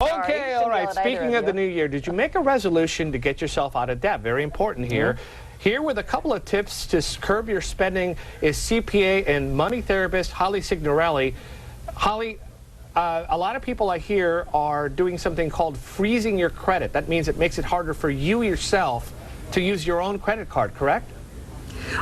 Okay, all right. Speaking of the new year, did you make a resolution to get yourself out of debt? Very important here. Here with a couple of tips to curb your spending is CPA and money therapist Holly Signorelli. Holly, a lot of people I hear are doing something called freezing your credit. That means it makes it harder for you yourself to use your own credit card, correct?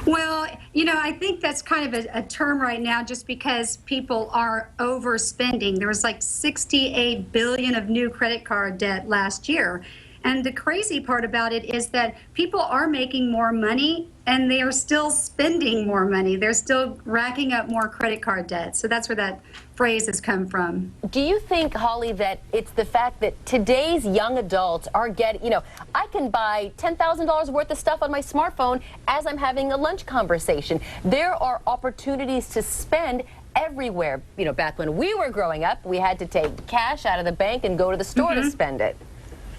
Well, you know, I think that's kind of a term right now just because people are overspending. There was like $68 billion of new credit card debt last year. And the crazy part about it is that people are making more money and they are still spending more money. They're still racking up more credit card debt. So that's where that phrase has come from. Do you think, Holly, that it's the fact that today's young adults are getting, you know, I can buy $10,000 worth of stuff on my smartphone as I'm having a lunch conversation. There are opportunities to spend everywhere. You know, back when we were growing up, we had to take cash out of the bank and go to the store to spend it.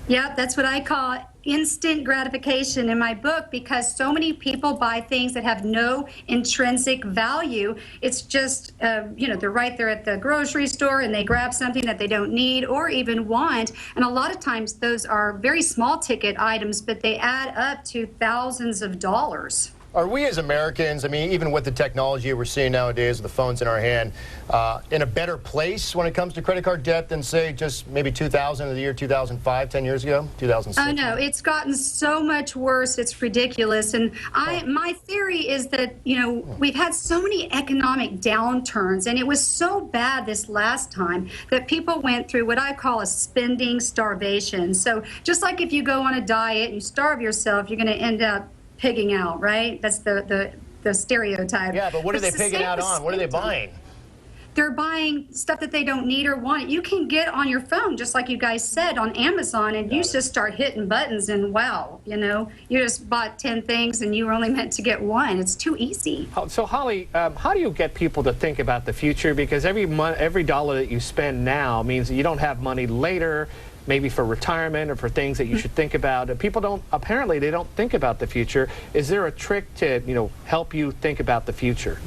Yep, that's what I call instant gratification in my book, because so many people buy things that have no intrinsic value. It's just, you know, they're right there at the grocery store and they grab something that they don't need or even want. And a lot of times those are very small ticket items, but they add up to thousands of dollars. Are we as Americans, I mean, even with the technology we're seeing nowadays with the phones in our hand, in a better place when it comes to credit card debt than, say, just maybe 2000 or the year 2005, 10 years ago, 2006? Oh, no, it's gotten so much worse. It's ridiculous. And my theory is that, you know, we've had so many economic downturns, and it was so bad this last time that people went through what I call a spending starvation. So just like if you go on a diet and you starve yourself, you're going to end up pigging out, right? That's the stereotype. Yeah, but what are they pigging out on? What are they buying? They're buying stuff that they don't need or want. You can get on your phone, just like you guys said, on Amazon, and you just start hitting buttons, and wow, you know, you just bought 10 things and you were only meant to get one. It's too easy. So, Holly, how do you get people to think about the future? Because every dollar that you spend now means that you don't have money later, maybe for retirement or for things that you should think about. People don't, apparently they don't think about the future. Is there a trick to, you know, help you think about the future?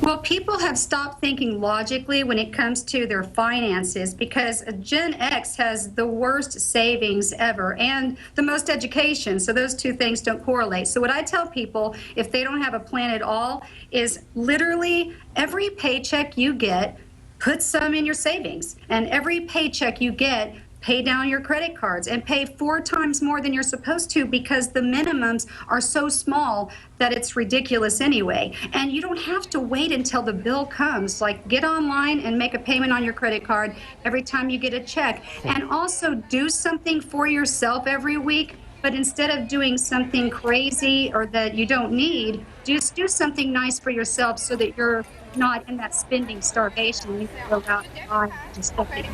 Well, people have stopped thinking logically when it comes to their finances, because Gen X has the worst savings ever and the most education. So those two things don't correlate. So what I tell people, if they don't have a plan at all, is literally every paycheck you get, put some in your savings. And every paycheck you get, pay down your credit cards and pay 4 times more than you're supposed to, because the minimums are so small that it's ridiculous anyway. And you don't have to wait until the bill comes. Like, get online and make a payment on your credit card every time you get a check. And also do something for yourself every week. But instead of doing something crazy or that you don't need, just do something nice for yourself so that you're not in that spending starvation. You can go out and buy and something.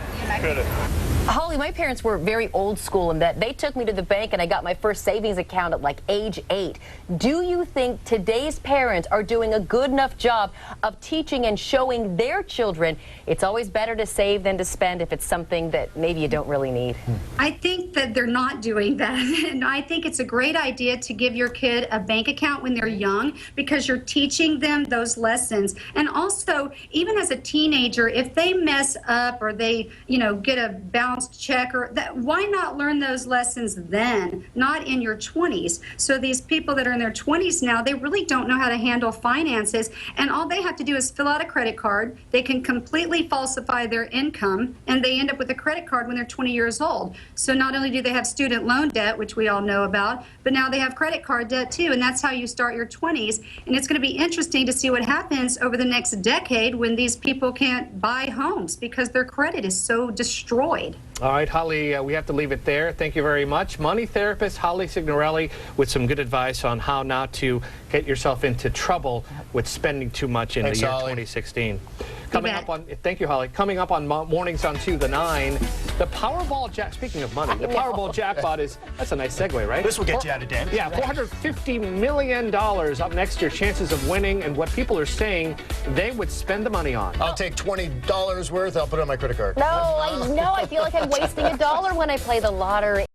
Holly, my parents were very old school in that they took me to the bank and I got my first savings account at like age 8. Do you think today's parents are doing a good enough job of teaching and showing their children it's always better to save than to spend if it's something that maybe you don't really need? I think that they're not doing that. And I think it's a great idea to give your kid a bank account when they're young, because you're teaching them those lessons. And also, even as a teenager, if they mess up or they, you know, get a bounced check or that, why not learn those lessons then, not in your 20s? So these people that are in their 20s now, they really don't know how to handle finances, and all they have to do is fill out a credit card. They can completely falsify their income, and they end up with a credit card when they're 20 years old. So not only do they have student loan debt, which we all know about, but now they have credit card debt too, and that's how you start your 20s. And it's going to be interesting to see what happens over the next decade when these people can't buy homes because their credit is so destroyed. All right, Holly, we have to leave it there. Thank you very much. Money therapist Holly Signorelli with some good advice on how not to get yourself into trouble with spending too much in the year 2016. Coming up on, thank you, Holly. Coming up on Mornings on 2 to 9, the Powerball speaking of money, the Powerball jackpot is, that's a nice segue, right? This will get you out of debt. Yeah, $450 million up next, your chances of winning, and what people are saying they would spend the money on. I'll take $20 worth, I'll put it on my credit card. No, I feel like I'm wasting $1 when I play the lottery.